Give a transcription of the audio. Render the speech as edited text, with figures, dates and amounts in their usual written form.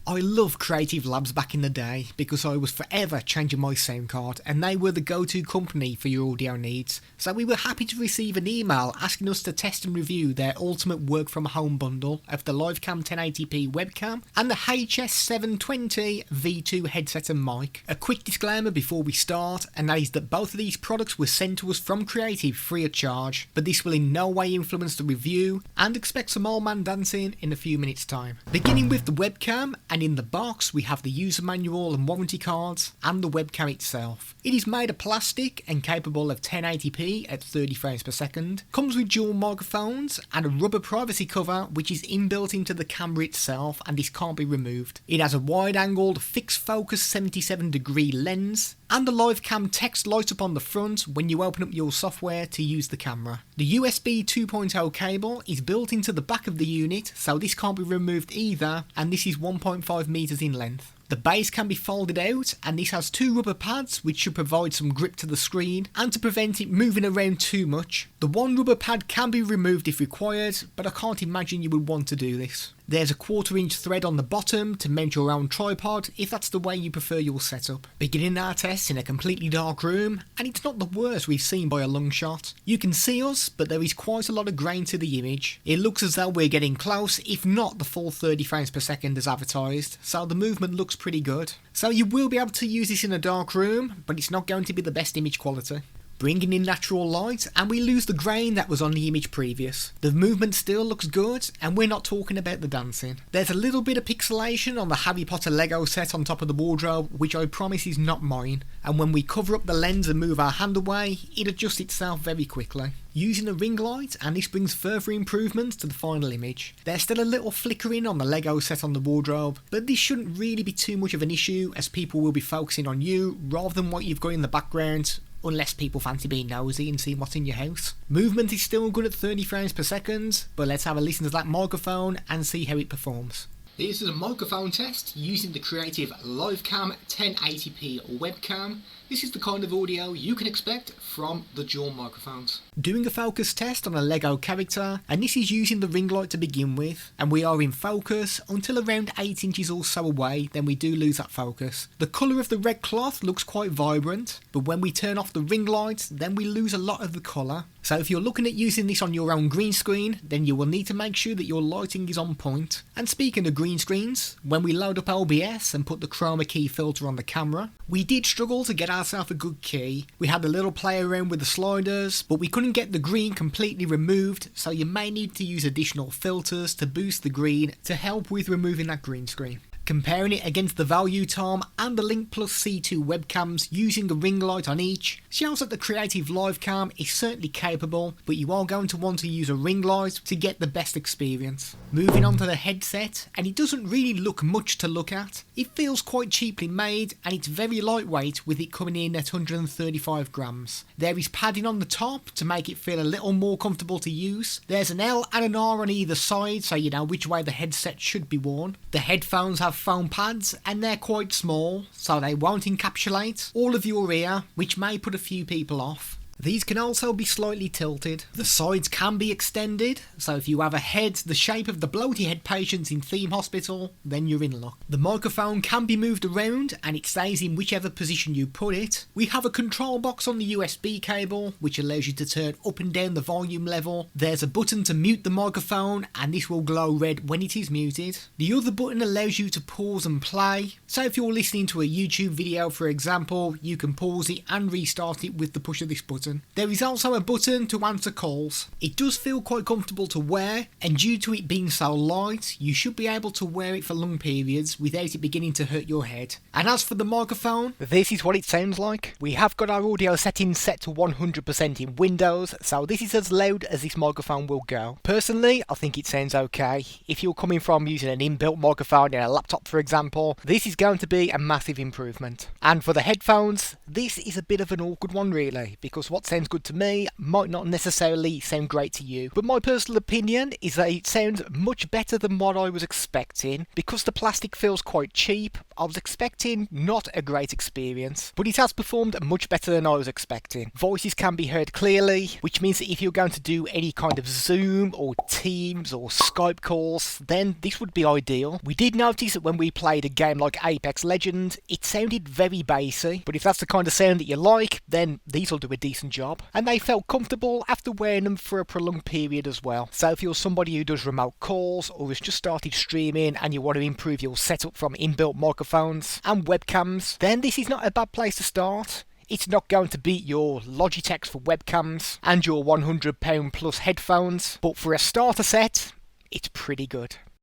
I love Creative Labs back in the day because I was forever changing my sound card and they were the go-to company for your audio needs. So we were happy to receive an email asking us to test and review their ultimate work from home bundle of the Livecam 1080p webcam and the HS-720 V2 headset and mic. A quick disclaimer before we start, and that is that both of these products were sent to us from Creative free of charge, but this will in no way influence the review, and expect some old man dancing in a few minutes time. Beginning with the webcam, and in the box we have the user manual and warranty cards and the webcam itself. It is made of plastic and capable of 1080p at 30 frames per second, comes with dual microphones and a rubber privacy cover which is inbuilt into the camera itself and this can't be removed. It has a wide angled fixed focus 77-degree lens, and the Livecam text lights up on the front when you open up your software to use the camera. The USB 2.0 cable is built into the back of the unit, so this can't be removed either, and this is 1.5 meters in length. The base can be folded out, and this has two rubber pads which should provide some grip to the screen and to prevent it moving around too much. The one rubber pad can be removed if required, but I can't imagine you would want to do this. There's a 1/4-inch thread on the bottom to mount your own tripod if that's the way you prefer your setup. Beginning our test in a completely dark room, and it's not the worst we've seen by a long shot. You can see us, but there is quite a lot of grain to the image. It looks as though we're getting close, if not the full 30 frames per second as advertised, so the movement looks pretty good. So you will be able to use this in a dark room, but it's not going to be the best image quality. Bringing in natural light, and we lose the grain that was on the image previous. The movement still looks good, and we're not talking about the dancing. There's a little bit of pixelation on the Harry Potter Lego set on top of the wardrobe, which I promise is not mine, and when we cover up the lens and move our hand away, it adjusts itself very quickly. Using a ring light, and this brings further improvements to the final image. There's still a little flickering on the Lego set on the wardrobe, but this shouldn't really be too much of an issue as people will be focusing on you rather than what you've got in the background, unless people fancy being nosy and seeing what's in your house. Movement is still good at 30 frames per second, but let's have a listen to that microphone and see how it performs. This is a microphone test using the Creative Livecam 1080p webcam. This is the kind of audio you can expect from the dual microphones. Doing a focus test on a Lego character, and this is using the ring light to begin with, and we are in focus until around 8 inches or so away, then we do lose that focus. The colour of the red cloth looks quite vibrant, but when we turn off the ring light, then we lose a lot of the colour. So if you're looking at using this on your own green screen, then you will need to make sure that your lighting is on point. And speaking of green screens, when we load up OBS and put the chroma key filter on the camera, we did struggle to get ourselves a good key. We had a little play around with the sliders, but we couldn't get the green completely removed, so you may need to use additional filters to boost the green to help with removing that green screen. Comparing it against the Valuetom and the Lincplus C2 webcams using a ring light on each shows that the Creative Livecam is certainly capable, but you are going to want to use a ring light to get the best experience. Moving on to the headset, and it doesn't really look much to look at. It feels quite cheaply made and it's very lightweight with it coming in at 135 grams. There is padding on the top to make it feel a little more comfortable to use. There's an L and an R on either side so you know which way the headset should be worn. The headphones have foam pads and they're quite small, so they won't encapsulate all of your ear, which may put a few people off. These can also be slightly tilted. The sides can be extended, so if you have a head the shape of the bloaty head patients in Theme Hospital, then you're in luck. The microphone can be moved around and it stays in whichever position you put it. We have a control box on the USB cable, which allows you to turn up and down the volume level. There's a button to mute the microphone and this will glow red when it is muted. The other button allows you to pause and play. So if you're listening to a YouTube video, for example, you can pause it and restart it with the push of this button. There is also a button to answer calls. It does feel quite comfortable to wear, and due to it being so light, you should be able to wear it for long periods without it beginning to hurt your head. And as for the microphone, this is what it sounds like. We have got our audio settings set to 100% in Windows, so this is as loud as this microphone will go. Personally, I think it sounds okay. If you're coming from using an inbuilt microphone in a laptop, for example, this is going to be a massive improvement. And for the headphones, this is a bit of an awkward one really, because what sounds good to me might not necessarily sound great to you. But my personal opinion is that it sounds much better than what I was expecting. Because the plastic feels quite cheap, I was expecting not a great experience, but it has performed much better than I was expecting. Voices can be heard clearly, which means that if you're going to do any kind of Zoom or Teams or Skype calls, then this would be ideal. We did notice that when we played a game like Apex Legends, it sounded very bassy, but if that's the kind of sound that you like, then these will do a decent job. And they felt comfortable after wearing them for a prolonged period as well. So if you're somebody who does remote calls or has just started streaming and you want to improve your setup from inbuilt microphones and webcams, then this is not a bad place to start. It's not going to beat your Logitechs for webcams and your £100 plus headphones, but for a starter set, it's pretty good.